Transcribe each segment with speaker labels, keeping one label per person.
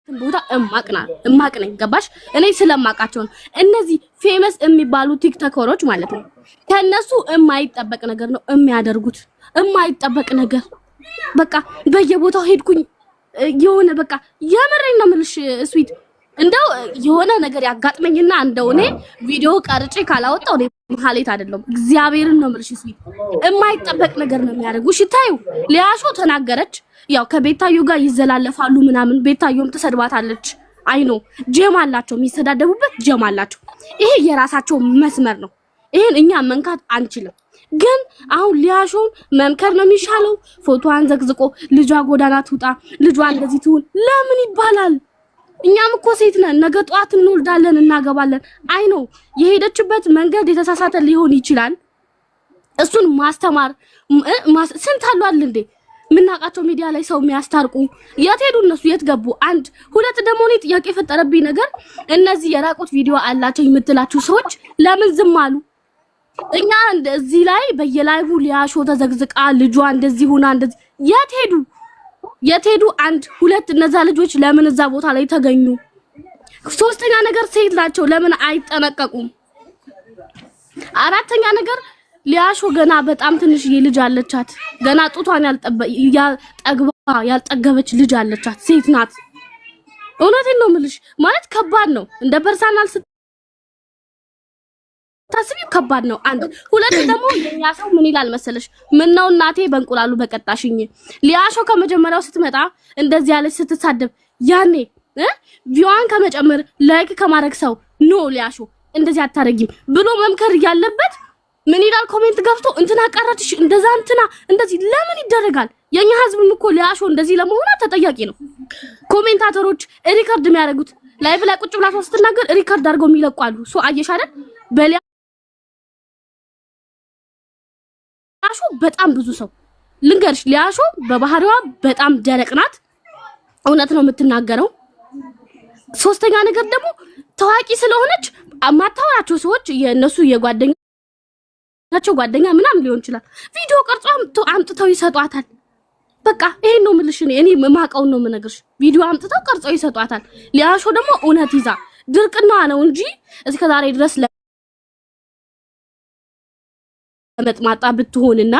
Speaker 1: ቦታ እማቅነኝ ገባሽ እኔ ስለማቃቸው ነው እነዚህ ፌመስ የሚባሉ ቲክቶከሮች ማለት ነው ከነሱ የማይጠበቅ ነገር ነው የሚያደርጉት የማይጠበቅ ነገር በቃ በየቦታው ሄድኩኝ የሆነ በቃ የምሬን ነው ምልሽ ስዊት እንደው የሆነ ነገር ያጋጥመኝና እንደው እኔ ቪዲዮ ቀርጬ ካላወጣው እኔ ሐሌት አይደለም እግዚአብሔርን ነው ምልሽ ስዊት የማይጠበቅ ነገር ነው የሚያደርጉሽ ታዩ ሊያሾ ተናገረች ያው ከቤታዩ ጋር ይዘላለፋሉ ምናምን ቤታዩም ተሰድባታለች አይኖ ጀም አላቸው የሚሰዳደቡበት ጀም አላቸው ይሄ የራሳቸው መስመር ነው ይሄን እኛ መንካት አንችልም ግን አሁን ሊያሾን መምከር ነው የሚሻለው ፎቶዋን ዘግዝቆ ልጇ ጎዳና ትውጣ ልጇ እንደዚህ ትሁን ለምን ይባላል እኛም እኮ ሴት ነን ነገ ጧት እንወልዳለን እናገባለን አይኖ የሄደችበት መንገድ የተሳሳተ ሊሆን ይችላል እሱን ማስተማር ስንት አሏል እንዴ ምናቃቸው ሚዲያ ላይ ሰው የሚያስታርቁ የት ሄዱ እነሱ የት ገቡ አንድ ሁለት ደግሞ ነው ጥያቄ ፈጠረብኝ ነገር እነዚህ የራቁት ቪዲዮ አላቸው የምትላችሁ ሰዎች ለምን ዝም አሉ እኛ እንደዚህ ላይ በየላይቡ ሊያሾ ተዘግዝቃ ልጇ እንደዚህ ሆና እንደዚህ የት ሄዱ አንድ ሁለት እነዛ ልጆች ለምን እዛ ቦታ ላይ ተገኙ ሶስተኛ ነገር ሴት ናቸው ለምን አይጠነቀቁም አራተኛ ነገር ሊያሾ ገና በጣም ትንሽ ልጅ አለቻት ገና ጡቷን ያልጠገበች ልጅ አለቻት ሴት ናት እውነቴን ነው ምልሽ ማለት ከባድ ነው እንደ ፐርሰናል ታስቢ ከባድ ነው አንድ ሁለት ደግሞ የኛ ሰው ምን ይላል መሰለሽ ምን ነው እናቴ በእንቁላሉ በቀጣሽኝ ሊያሾ ከመጀመሪያው ስትመጣ እንደዚህ ያለች ስትሳደብ ያኔ ቪዋን ከመጨመር ላይክ ከማድረግ ሰው ኖ ሊያሾ እንደዚህ አታረጊም ብሎ መምከር ያለበት ምን ይላል ኮሜንት ገብቶ እንትና ቀረጥሽ እንደዛ እንትና እንደዚህ ለምን ይደረጋል የኛ ህዝብም እኮ ሊያሾ እንደዚህ ለመሆኑ ተጠያቂ ነው ኮሜንታተሮች ሪከርድ የሚያደርጉት ላይቭ ላይ ቁጭ ብላ ስትናገር ሪከርድ አድርገው የሚለቋሉ ሶ አየሽ አይደል በሊያሾ በጣም ብዙ ሰው ልንገርሽ ሊያሾ በባህሪዋ በጣም ደረቅ ናት እውነት ነው የምትናገረው ሶስተኛ ነገር ደግሞ ታዋቂ ስለሆነች ማታወራቸው ሰዎች የነሱ የጓደኛ ጓደኛ ምናምን ሊሆን ይችላል ቪዲዮ ቀርጾ አምጥተው ይሰጧታል በቃ ይሄን ነው ምልሽ እኔ ማቀው ነው ምነግርሽ ቪዲዮ አምጥተው ቀርጾ ይሰጧታል ሊያሾ ደግሞ እውነት ይዛ ድርቅና ነው እንጂ እስከ ዛሬ ድረስ ለመጥማጣ ብትሆንና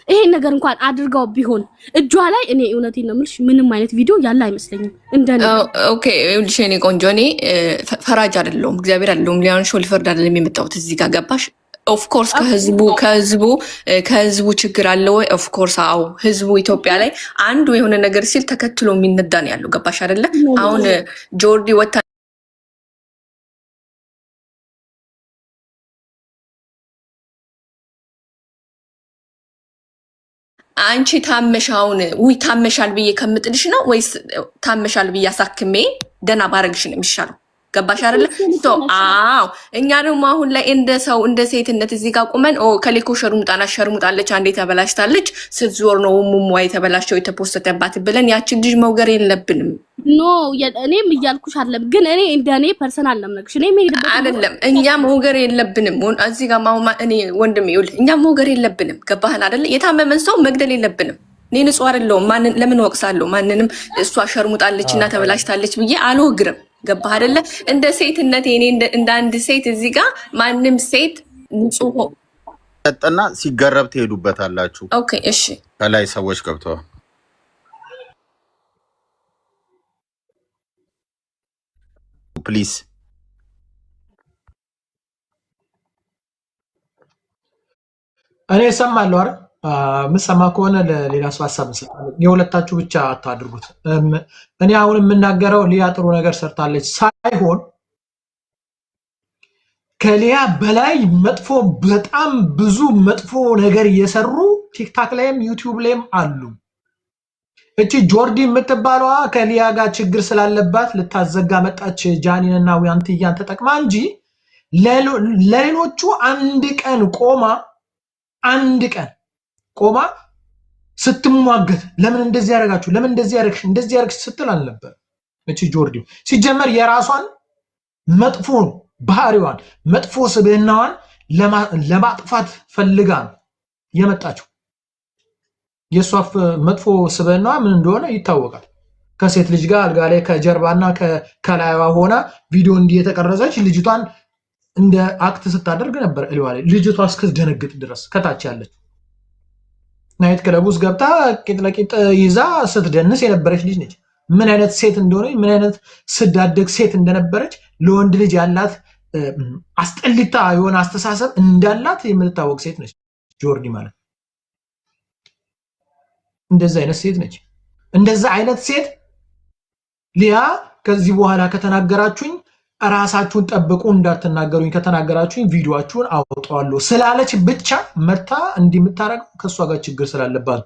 Speaker 1: ይሄን ነገር እንኳን አድርጋው ቢሆን እጇ ላይ እኔ እውነቴን ነው ምልሽ ምንም አይነት ቪዲዮ ያለ አይመስለኝም እንደኔ
Speaker 2: ኦኬ ይኸውልሽ እኔ ቆንጆ እኔ ፈራጅ አይደለሁም እግዚአብሔር አይደለሁም ሊያሾ ሊፈርድ አይደለም የመጣሁት እዚህ ጋር ገባሽ ኦፍ ኮርስ ከህዝቡ ችግር አለ ወይ ኦፍ ኮርስ አው ህዝቡ ኢትዮጵያ ላይ አንዱ የሆነ ነገር ሲል ተከትሎ የሚነዳ ነው ያለው ገባሽ አይደለ አሁን ጆርዲ ወታ አንቺ ታመሻውን ታመሻል ብዬ ከምጥልሽ ነው ወይስ ታመሻል ብዬ አሳክሜ ደና ባረግሽ ነው የሚሻለው ገባሽ አይደለ አው እኛ ደግሞ አሁን ላይ እንደ ሰው እንደ ሴትነት እዚህ ጋር ቆመን ከሌኮ ሸርሙጣለች አንዴ ተበላሽታለች ስትዞር ነው ሙሙዋ የተበላሽው የተፖስተተባት ብለን ያችን ልጅ መውገር የለብንም
Speaker 1: ኖ እኔም እያልኩሽ አይደለም ግን እኔ እንደኔ ፐርሰናል ለምነግሽ እኔ መሄድበት
Speaker 2: አይደለም እኛ መውገር የለብንም እዚህ ጋር እኔ ወንድም ይውል እኛ መውገር የለብንም ገባህን አይደለ የታመመን ሰው መግደል የለብንም እኔ ንጹህ አይደለሁም ማንን ለምን ወቅሳለሁ ማንንም እሷ ሸርሙጣለችና ተበላሽታለች ብዬ አልወግርም ገባህ አይደለ እንደ ሴትነት እኔ እንደ አንድ ሴት እዚህ ጋር ማንንም ሴት ንጹህ
Speaker 3: ተጠና ሲገረብ ትሄዱበታላችሁ
Speaker 2: ኦኬ እሺ
Speaker 3: ከላይ ሰዎች ገብተዋል ፕሊዝ
Speaker 4: እኔ ሰማለሁ አይደል ምሰማ ከሆነ ለሌላ ሰው ሐሳብ እንሰጣለን የሁለታችሁ ብቻ አታድርጉት እኔ አሁን የምናገረው ሊያ ጥሩ ነገር ሰርታለች ሳይሆን ከሊያ በላይ መጥፎ በጣም ብዙ መጥፎ ነገር እየሰሩ ቲክታክ ላይም ዩቲዩብ ላይም አሉ እቺ ጆርዲ የምትባለዋ ከሊያ ጋር ችግር ስላለባት ልታዘጋ መጣች ጃኒንና ዋንትያን ተጠቅማ እንጂ ለሌሎቹ አንድ ቀን ቆማ ስትሟገት ለምን እንደዚህ ያረጋችሁ ለምን እንደዚህ ያረግሽ ስትል አልነበር እቺ ጆርዲ ሲጀመር የራሷን መጥፎ ባህሪዋን መጥፎ ስብህናዋን ለማጥፋት ፈልጋ የመጣችው የሷፍ መጥፎ ስብህናዋ ምን እንደሆነ ይታወቃል ከሴት ልጅ ጋር አልጋ ላይ ከጀርባና ከላይዋ ሆና ቪዲዮ እንዲህ የተቀረጸች ልጅቷን እንደ አክት ስታደርግ ነበር እልዋ ላይ ልጅቷ እስክትደነግጥ ድረስ ከታች ያለች ናይት ክለብ ውስጥ ገብታ ቂጥ ለቂጥ ይዛ ስትደንስ የነበረች ልጅ ነች። ምን አይነት ሴት እንደሆነች ምን አይነት ስዳደግ ሴት እንደነበረች ለወንድ ልጅ ያላት አስጠሊታ የሆነ አስተሳሰብ እንዳላት የምትታወቅ ሴት ነች ጆርዲ ማለት። እንደዛ አይነት ሴት ነች። እንደዛ አይነት ሴት ሊያ ከዚህ በኋላ ከተናገራችሁኝ ራሳችሁን ጠብቁ፣ እንዳትናገሩኝ፣ ከተናገራችሁኝ ቪዲዮአችሁን አውጣዋለሁ ስላለች ብቻ መታ እንዲምታረገው ከሷ ጋር ችግር ስላለባት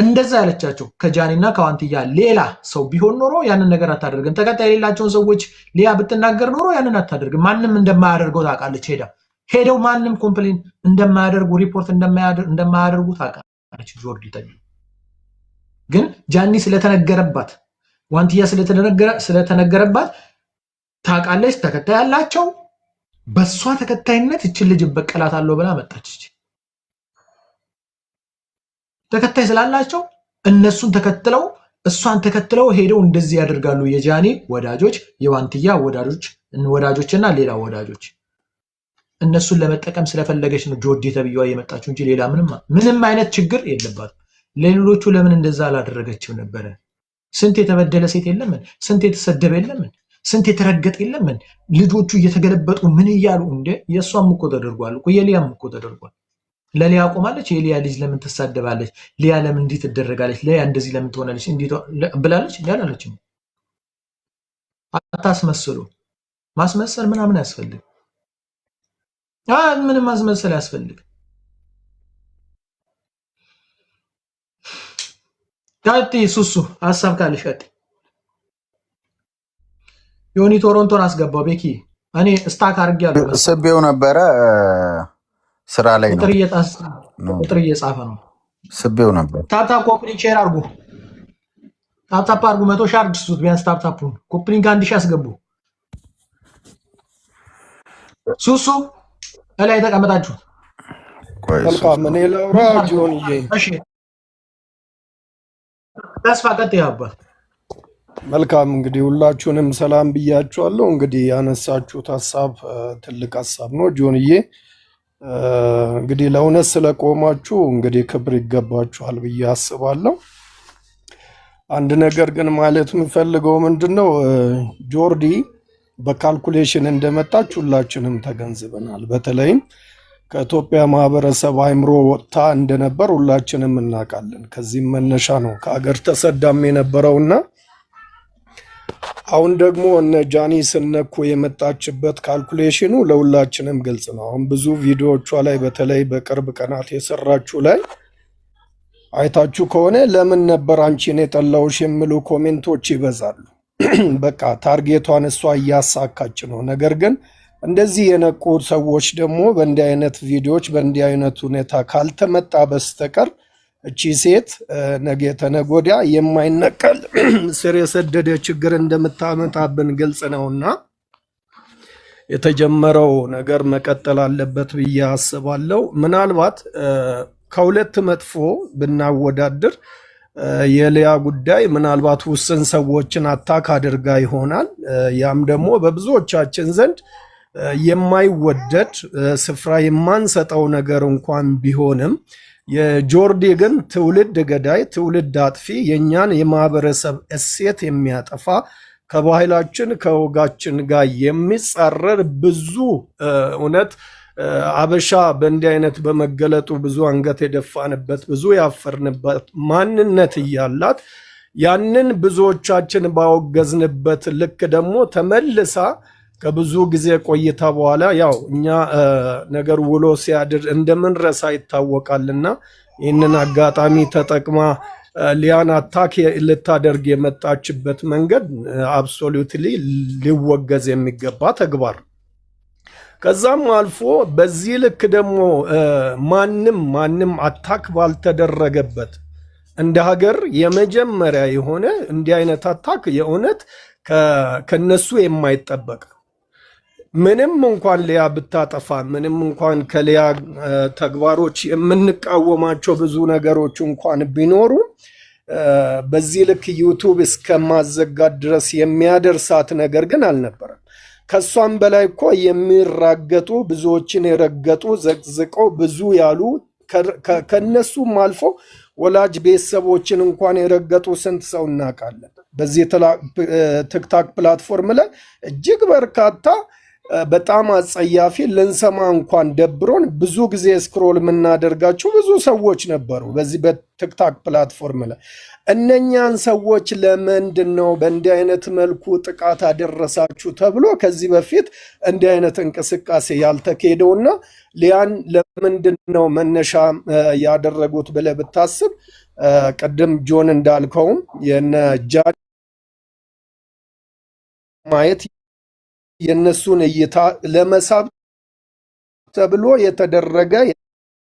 Speaker 4: እንደዛ ያለቻቸው ከጃኒና ከዋንትያ ሌላ ሰው ቢሆን ኖሮ ያንን ነገር አታደርግም። ተከታይ የሌላቸውን ሰዎች ሊያ ብትናገር ኖሮ ያንን አታደርግም። ማንም እንደማያደርገው ታውቃለች። ሄደው ማንም ኮምፕሌን እንደማያደርጉ ሪፖርት እንደማያደርጉ ታውቃለች ጆርዲ ጠዩ። ግን ጃኒ ስለተነገረባት ዋንትያ ስለተነገረባት ታውቃለች። ተከታይ ያላቸው በሷ ተከታይነት እችን ልጅ በቀላታለሁ ብላ መጣች። ተከታይ ስላላቸው እነሱን ተከትለው እሷን ተከትለው ሄደው እንደዚህ ያደርጋሉ። የጃኒ ወዳጆች፣ የዋንትያ ወዳጆችና ሌላ ወዳጆች እነሱን ለመጠቀም ስለፈለገች ነው ጆርዲ ተብዬዋ የመጣችው እንጂ ሌላ ምንም አይነት ችግር የለባትም። ለሌሎቹ ለምን እንደዛ አላደረገችው ነበረ? ስንት የተበደለ ሴት የለምን? ስንት የተሰደበ የለምን? ስንት የተረገጠ የለምን? ልጆቹ እየተገለበጡ ምን እያሉ እንደ የእሷም እኮ ተደርጓል እኮ የሊያም እኮ ተደርጓል። ለሊያ ቆማለች። የሊያ ልጅ ለምን ትሳደባለች? ሊያ ለምን እንዲህ ትደረጋለች? ሊያ እንደዚህ ለምን ትሆናለች? እንዲህ ብላለች ያላለችም። አታስመስሉ። ማስመሰል ምናምን ያስፈልግ? ምንም ማስመሰል ያስፈልግ? ቀጥ ሱሱ ሀሳብ ካለሽ ቀጥ ዮኒ ቶሮንቶን አስገባው። ቤኪ እኔ ስታክ አድርጌያለሁ።
Speaker 3: ስቤው ነበረ ስራ ላይ ነው።
Speaker 4: ቁጥር እየጻፈ ነው።
Speaker 3: ስቤው ነበር።
Speaker 4: ታፕታፕ ኮፕሊንግ ሼር አድርጉ። ታፕታፕ አድርጉ። 100 ሺህ አድርሱት ቢያንስ ታፕታፑን ኮፕሊንግ 1000 አስገቡ። ሱሱ እላይ ተቀመጣችሁ።
Speaker 5: መልካም እኔ ላውራ ጆንዬ።
Speaker 4: እሺ ተስፋ ቀጥ ያባል።
Speaker 5: መልካም እንግዲህ ሁላችሁንም ሰላም ብያችኋለሁ። እንግዲህ ያነሳችሁት ሀሳብ ትልቅ ሀሳብ ነው ጆንዬ። እንግዲህ ለእውነት ስለቆማችሁ እንግዲህ ክብር ይገባችኋል ብዬ አስባለሁ። አንድ ነገር ግን ማለት የምፈልገው ምንድነው ጆርዲ በካልኩሌሽን እንደመጣች ሁላችንም ተገንዝበናል። በተለይም ከኢትዮጵያ ማህበረሰብ አይምሮ ወጥታ እንደነበር ሁላችንም እናውቃለን። ከዚህም መነሻ ነው ከሀገር ተሰዳም የነበረውና አሁን ደግሞ እነ ጃኒ ስነኩ የመጣችበት ካልኩሌሽኑ ለሁላችንም ግልጽ ነው። አሁን ብዙ ቪዲዮዎቿ ላይ በተለይ በቅርብ ቀናት የሰራችሁ ላይ አይታችሁ ከሆነ ለምን ነበር አንቺን የጠላውሽ የሚሉ ኮሜንቶች ይበዛሉ። በቃ ታርጌቷን እሷ እያሳካች ነው። ነገር ግን እንደዚህ የነቁ ሰዎች ደግሞ በእንዲህ አይነት ቪዲዮዎች በእንዲህ አይነት ሁኔታ ካልተመጣ በስተቀር እቺ ሴት ነገ ተነገ ወዲያ የማይነቀል ስር የሰደደ ችግር እንደምታመጣብን ግልጽ ነውና የተጀመረው ነገር መቀጠል አለበት ብዬ አስባለሁ። ምናልባት ከሁለት መጥፎ ብናወዳድር የሊያ ጉዳይ ምናልባት ውስን ሰዎችን አታክ አድርጋ ይሆናል። ያም ደግሞ በብዙዎቻችን ዘንድ የማይወደድ ስፍራ የማንሰጠው ነገር እንኳን ቢሆንም የጆርዲ ግን ትውልድ ገዳይ፣ ትውልድ አጥፊ፣ የኛን የማህበረሰብ እሴት የሚያጠፋ ከባህላችን ከወጋችን ጋር የሚጻረር ብዙ እውነት አበሻ በእንዲህ አይነት በመገለጡ ብዙ አንገት የደፋንበት ብዙ ያፈርንበት ማንነት እያላት ያንን ብዙዎቻችን ባወገዝንበት ልክ ደግሞ ተመልሳ ከብዙ ጊዜ ቆይታ በኋላ ያው እኛ ነገር ውሎ ሲያድር እንደምንረሳ ይታወቃልና ይህንን አጋጣሚ ተጠቅማ ሊያን አታክ ልታደርግ የመጣችበት መንገድ አብሶሉትሊ ሊወገዝ የሚገባ ተግባር። ከዛም አልፎ በዚህ ልክ ደግሞ ማንም አታክ ባልተደረገበት እንደ ሀገር የመጀመሪያ የሆነ እንዲህ አይነት አታክ የእውነት ከነሱ የማይጠበቅ ምንም እንኳን ሊያ ብታጠፋ ምንም እንኳን ከሊያ ተግባሮች የምንቃወማቸው ብዙ ነገሮች እንኳን ቢኖሩ በዚህ ልክ ዩቱብ እስከማዘጋት ድረስ የሚያደርሳት ነገር ግን አልነበረም። ከሷም በላይ እኮ የሚራገጡ ብዙዎችን የረገጡ ዘቅዝቀው ብዙ ያሉ ከነሱም አልፎ ወላጅ ቤተሰቦችን እንኳን የረገጡ ስንት ሰው እናውቃለን። በዚህ ቲክታክ ፕላትፎርም ላይ እጅግ በርካታ በጣም አጸያፊ ልንሰማ እንኳን ደብሮን ብዙ ጊዜ ስክሮል የምናደርጋቸው ብዙ ሰዎች ነበሩ በዚህ በቲክታክ ፕላትፎርም ላይ። እነኛን ሰዎች ለምንድን ነው በእንዲህ አይነት መልኩ ጥቃት አደረሳችሁ ተብሎ ከዚህ በፊት እንዲህ አይነት እንቅስቃሴ ያልተካሄደውና ሊያን ለምንድን ነው መነሻ ያደረጉት ብለህ ብታስብ ቅድም ጆን እንዳልከውም የነ ጃኒ ማየት የነሱን እይታ ለመሳብ ተብሎ የተደረገ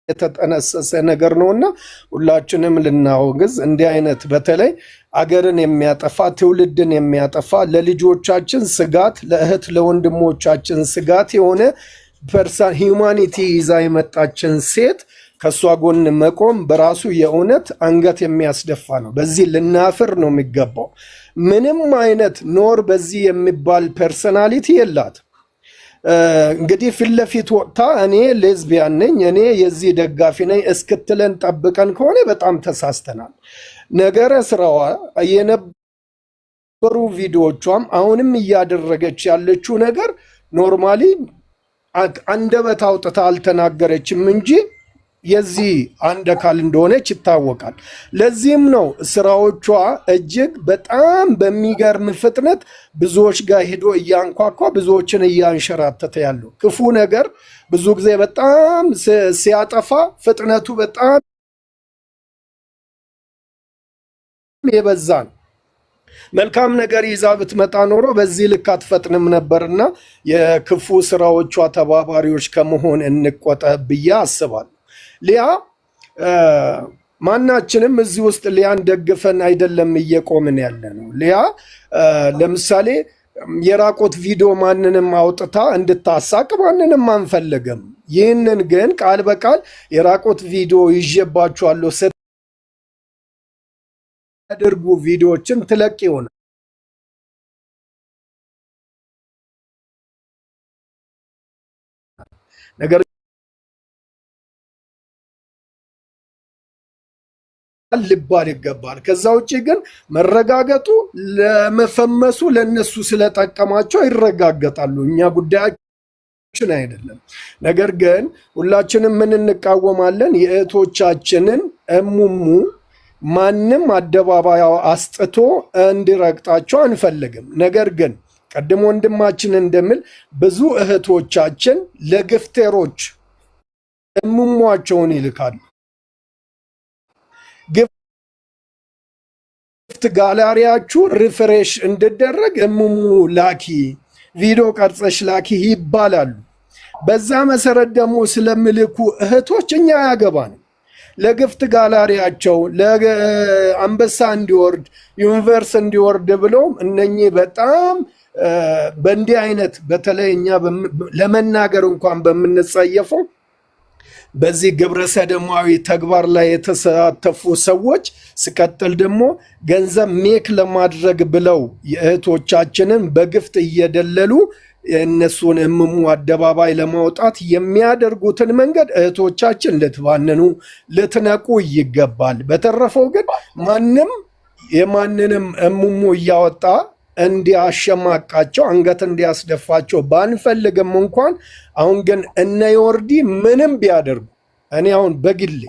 Speaker 5: የተጠነሰሰ ነገር ነውና ሁላችንም ልናወግዝ እንዲህ አይነት በተለይ አገርን የሚያጠፋ ትውልድን የሚያጠፋ ለልጆቻችን ስጋት ለእህት ለወንድሞቻችን ስጋት የሆነ ፐርሰን ሂዩማኒቲ ይዛ የመጣችን ሴት ከሷ ጎን መቆም በራሱ የእውነት አንገት የሚያስደፋ ነው። በዚህ ልናፍር ነው የሚገባው። ምንም አይነት ኖር በዚህ የሚባል ፐርሰናሊቲ የላት። እንግዲህ ፊት ለፊት ወጥታ እኔ ሌዝቢያን ነኝ እኔ የዚህ ደጋፊ ነኝ እስክትለን ጠብቀን ከሆነ በጣም ተሳስተናል። ነገረ ስራዋ የነበሩ ቪዲዮቿም አሁንም እያደረገች ያለችው ነገር ኖርማሊ አንደበት አውጥታ አልተናገረችም እንጂ የዚህ አንድ አካል እንደሆነች ይታወቃል። ለዚህም ነው ስራዎቿ እጅግ በጣም በሚገርም ፍጥነት ብዙዎች ጋር ሄዶ እያንኳኳ ብዙዎችን እያንሸራተተ ያለው። ክፉ ነገር ብዙ ጊዜ በጣም ሲያጠፋ ፍጥነቱ በጣም የበዛ ነው። መልካም ነገር ይዛ ብትመጣ ኖሮ በዚህ ልክ አትፈጥንም ነበርና የክፉ ስራዎቿ ተባባሪዎች ከመሆን እንቆጠብ ብዬ አስባለሁ። ሊያ ማናችንም እዚህ ውስጥ ሊያን ደግፈን አይደለም እየቆምን ያለ ነው። ሊያ ለምሳሌ የራቆት ቪዲዮ ማንንም አውጥታ እንድታሳቅ ማንንም አንፈልግም። ይህንን ግን ቃል በቃል የራቆት ቪዲዮ ይዤባችኋለሁ ስትያደርጉ ቪዲዮዎችን ትለቅ ይሆናል። ነገር ልባል ይገባል። ከዛ ውጭ ግን መረጋገጡ ለመፈመሱ ለነሱ ስለጠቀማቸው ይረጋገጣሉ። እኛ ጉዳያችን አይደለም። ነገር ግን ሁላችንም ምን እንቃወማለን? የእህቶቻችንን እሙሙ ማንም አደባባይ አስጥቶ እንዲረግጣቸው አንፈልግም። ነገር ግን ቀድሞ ወንድማችን እንደሚል ብዙ እህቶቻችን ለግፍቴሮች እሙሟቸውን ይልካሉ። ግፍት ጋላሪያችሁ ሪፍሬሽ እንድደረግ እሙሙ ላኪ፣ ቪዲዮ ቀርጸሽ ላኪ ይባላሉ። በዛ መሰረት ደግሞ ስለምልኩ እህቶች እኛ ያገባን ለግፍት ጋላሪያቸው ለአንበሳ እንዲወርድ ዩኒቨርስ እንዲወርድ ብሎም እነኚህ በጣም በእንዲህ አይነት በተለይ እኛ ለመናገር እንኳን በምንጸየፈው በዚህ ግብረ ሰዶማዊ ተግባር ላይ የተሳተፉ ሰዎች ሲቀጥል ደግሞ ገንዘብ ሜክ ለማድረግ ብለው የእህቶቻችንን በግፍት እየደለሉ እነሱን እምሙ አደባባይ ለማውጣት የሚያደርጉትን መንገድ እህቶቻችን ልትባንኑ ልትነቁ ይገባል። በተረፈው ግን ማንም የማንንም እምሙ እያወጣ እንዲያሸማቃቸው አንገት እንዲያስደፋቸው ባንፈልግም እንኳን አሁን ግን እነ ዮርዲ ምንም ቢያደርጉ እኔ አሁን በግሌ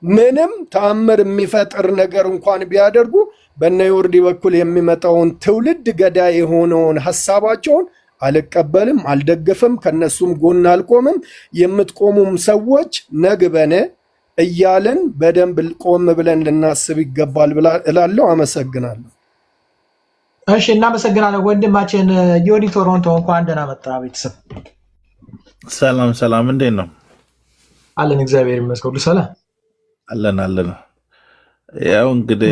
Speaker 5: ምንም ተአምር የሚፈጥር ነገር እንኳን ቢያደርጉ በእነ ዮርዲ በኩል የሚመጣውን ትውልድ ገዳይ የሆነውን ሀሳባቸውን አልቀበልም፣ አልደግፍም፣ ከነሱም ጎን አልቆምም። የምትቆሙም ሰዎች ነግበነ እያለን በደንብ ቆም ብለን ልናስብ ይገባል እላለሁ። አመሰግናለሁ።
Speaker 4: እሺ፣ እናመሰግናለን ወንድማችን ዮኒ ቶሮንቶ። እንኳን ደህና መጣ ቤተሰብ።
Speaker 6: ሰላም ሰላም፣ እንዴት ነው?
Speaker 4: አለን እግዚአብሔር ይመስገን፣ ሁሉ ሰላም
Speaker 6: አለን። ያው እንግዲህ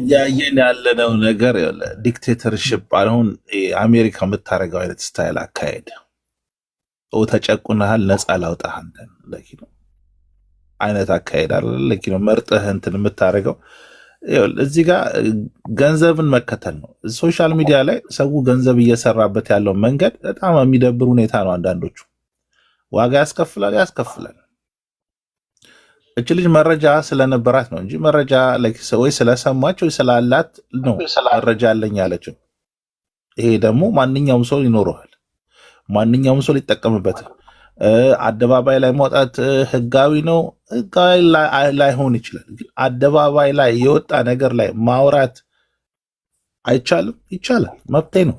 Speaker 6: እያየን ያለነው ነገር ዲክቴተርሽፕ አሁን አሜሪካ የምታደርገው አይነት ስታይል አካሄድ ተጨቁናሃል፣ ነፃ ላውጣህ አንተን አይነት አካሄድ አለ። መርጠህ እንትን የምታደርገው እዚህ ጋር ገንዘብን መከተል ነው። ሶሻል ሚዲያ ላይ ሰው ገንዘብ እየሰራበት ያለው መንገድ በጣም የሚደብር ሁኔታ ነው። አንዳንዶቹ ዋጋ ያስከፍላል። እች ልጅ መረጃ ስለነበራት ነው እንጂ መረጃ ወይ ስለሰማች ወይ ስላላት ነው መረጃ አለኝ ያለችው። ይሄ ደግሞ ማንኛውም ሰው ይኖረዋል፣ ማንኛውም ሰው ሊጠቀምበት። አደባባይ ላይ ማውጣት ህጋዊ ነው፣ ህጋዊ ላይሆን ይችላል። ግን አደባባይ ላይ የወጣ ነገር ላይ ማውራት አይቻልም? ይቻላል፣ መብቴ ነው።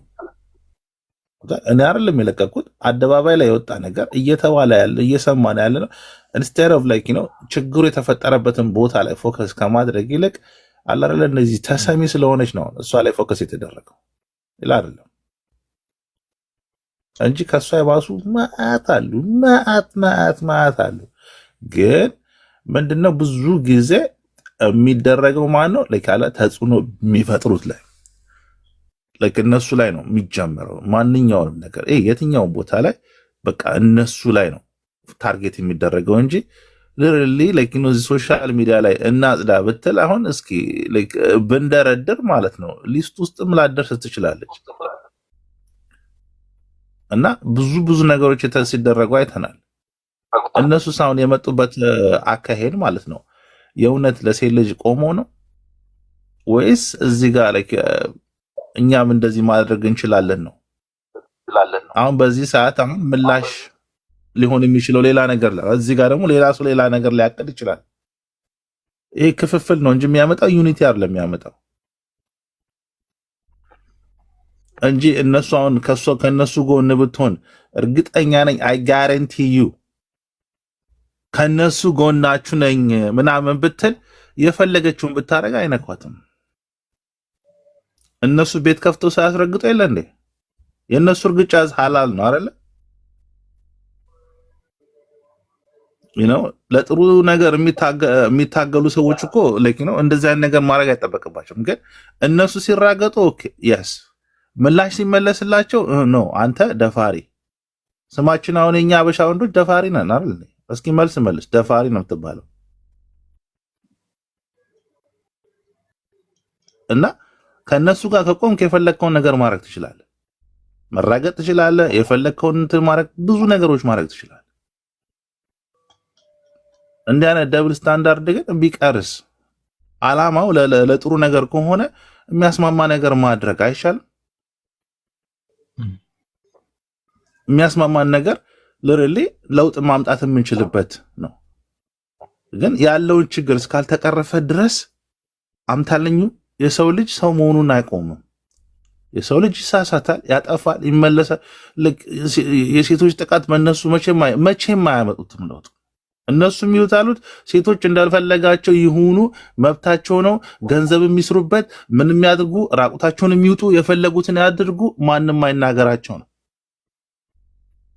Speaker 6: እኔ አይደለም የለቀኩት። አደባባይ ላይ የወጣ ነገር እየተባለ ያለ እየሰማን ያለ ነው። ኢንስቴድ ኦፍ ችግሩ የተፈጠረበትን ቦታ ላይ ፎከስ ከማድረግ ይልቅ አላረለ እነዚህ ተሰሚ ስለሆነች ነው እሷ ላይ ፎከስ የተደረገው ይላ አይደለም እንጂ ከሷ የባሱ ማአት አሉ። ግን ምንድነው ብዙ ጊዜ የሚደረገው ማን ነው ለካለ ተጽዕኖ የሚፈጥሩት ላይ እነሱ ላይ ነው የሚጀምረው። ማንኛውንም ነገር የትኛውን ቦታ ላይ በቃ እነሱ ላይ ነው ታርጌት የሚደረገው እንጂ ሊትራሊ ሶሻል ሚዲያ ላይ እናጽዳ ብትል አሁን እስኪ ብንደረድር ማለት ነው ሊስት ውስጥም ላደርስ ትችላለች። እና ብዙ ነገሮች ሲደረጉ አይተናል። እነሱ ሳሁን የመጡበት አካሄድ ማለት ነው የእውነት ለሴት ልጅ ቆሞ ነው ወይስ እዚህ ጋር እኛም እንደዚህ ማድረግ እንችላለን ነው? አሁን በዚህ ሰዓት አሁን ምላሽ ሊሆን የሚችለው ሌላ ነገር ላይ እዚህ ጋር ደግሞ ሌላ ሰው ሌላ ነገር ሊያቀድ ይችላል። ይሄ ክፍፍል ነው እንጂ የሚያመጣው ዩኒቲ አይደለም የሚያመጣው እንጂ እነሱ አሁን ከነሱ ጎን ብትሆን እርግጠኛ ነኝ አይ ጋራንቲ ዩ ከነሱ ጎናችሁ ነኝ ምናምን ብትል የፈለገችውን ብታረጋ አይነኳትም። እነሱ ቤት ከፍተው ሳያስረግጡ የለ እንዴ? የነሱ እርግጫ ሐላል ነው አይደለ? ለጥሩ ነገር የሚታገሉ ሰዎች እኮ እንደዚህ አይነት ነገር ማድረግ አይጠበቅባቸውም። ግን እነሱ ሲራገጡ ኦኬ የስ ምላሽ ሲመለስላቸው ኖ አንተ ደፋሪ፣ ስማችን አሁን የኛ አበሻ ወንዶች ደፋሪ ነን አይደል? እስኪ መልስ ደፋሪ ነው የምትባለው። እና ከነሱ ጋር ከቆምክ የፈለግከውን ነገር ማድረግ ትችላለህ፣ መራገጥ ትችላለህ፣ የፈለግከውን ማድረግ ብዙ ነገሮች ማድረግ ትችላለህ። እንዲህ አይነት ደብል ስታንዳርድ ግን ቢቀርስ አላማው ለጥሩ ነገር ከሆነ የሚያስማማ ነገር ማድረግ አይሻልም? የሚያስማማን ነገር ለሪሊ ለውጥ ማምጣት የምንችልበት ነው። ግን ያለውን ችግር እስካልተቀረፈ ድረስ አምታለኙ የሰው ልጅ ሰው መሆኑን አይቆምም። የሰው ልጅ ይሳሳታል፣ ያጠፋል፣ ይመለሳል። የሴቶች ጥቃት በእነሱ መቼም አያመጡትም ለውጥ። እነሱ የሚሉት አሉት ሴቶች እንዳልፈለጋቸው ይሁኑ፣ መብታቸው ነው፣ ገንዘብ የሚስሩበት፣ ምን የሚያድርጉ፣ ራቁታቸውን የሚውጡ፣ የፈለጉትን ያድርጉ፣ ማንም አይናገራቸው ነው።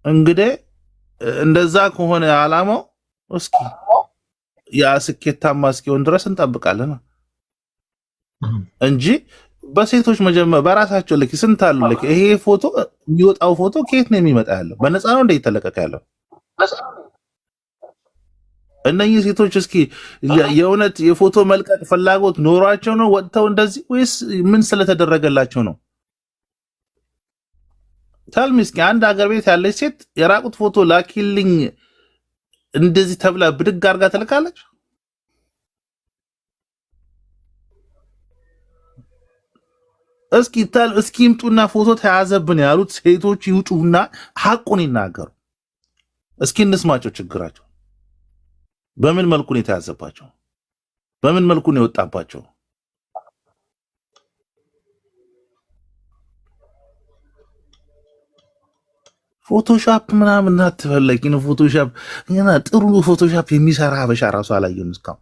Speaker 6: እንግዲህ እንደዛ ከሆነ ዓላማው እስኪ ያ ስኬታማ እስኪሆን ድረስ እንጠብቃለን እንጂ በሴቶች መጀመር በራሳቸው ስንት አሉ። ይሄ ፎቶ የሚወጣው ፎቶ ከየት ነው የሚመጣ? ያለው በነፃ ነው እንደ የተለቀቀ ያለው? እነኚህ ሴቶች እስኪ የእውነት የፎቶ መልቀቅ ፍላጎት ኖሯቸው ነው ወጥተው እንደዚህ ወይስ ምን ስለተደረገላቸው ነው? ታልሚ እስኪ አንድ ሀገር ቤት ያለች ሴት የራቁት ፎቶ ላኪልኝ እንደዚህ ተብላ ብድግ አድርጋ ትልካለች? እስኪ ይምጡና ፎቶ ተያዘብን ያሉት ሴቶች ይውጡና ሐቁን ይናገሩ። እስኪ እንስማቸው ችግራቸው። በምን መልኩ ነው የተያዘባቸው? በምን መልኩ ነው የወጣባቸው? ፎቶሻፕ ምናምን አትፈለጊ ነው። ፎቶሻፕ ጥሩ ፎቶሻፕ የሚሰራ ሀበሻ ራሱ አላየሁም እስካሁን።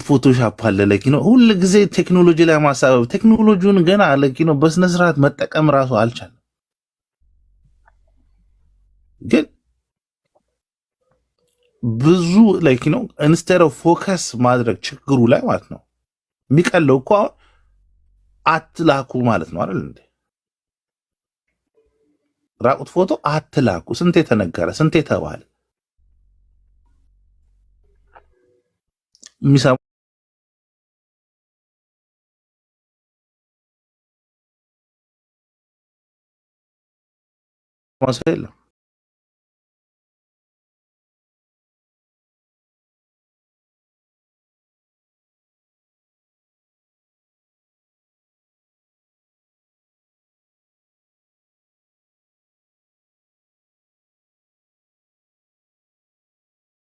Speaker 6: ፎቶሻፕ አለ ነው ሁሉ ጊዜ ቴክኖሎጂ ላይ ማሳበብ። ቴክኖሎጂውን ገና ነው በስነ ስርዓት መጠቀም ራሱ አልቻለም። ግን ብዙ ነው ኢንስቴድ ኦፍ ፎከስ ማድረግ ችግሩ ላይ ማለት ነው የሚቀለው እኮ አትላኩ ማለት ነው አይደል እንዴ? ራቁት ፎቶ አትላኩ። ስንቴ ተነገረ፣ ስንቴ ተባለ። የሚሰማ ሰው የለም።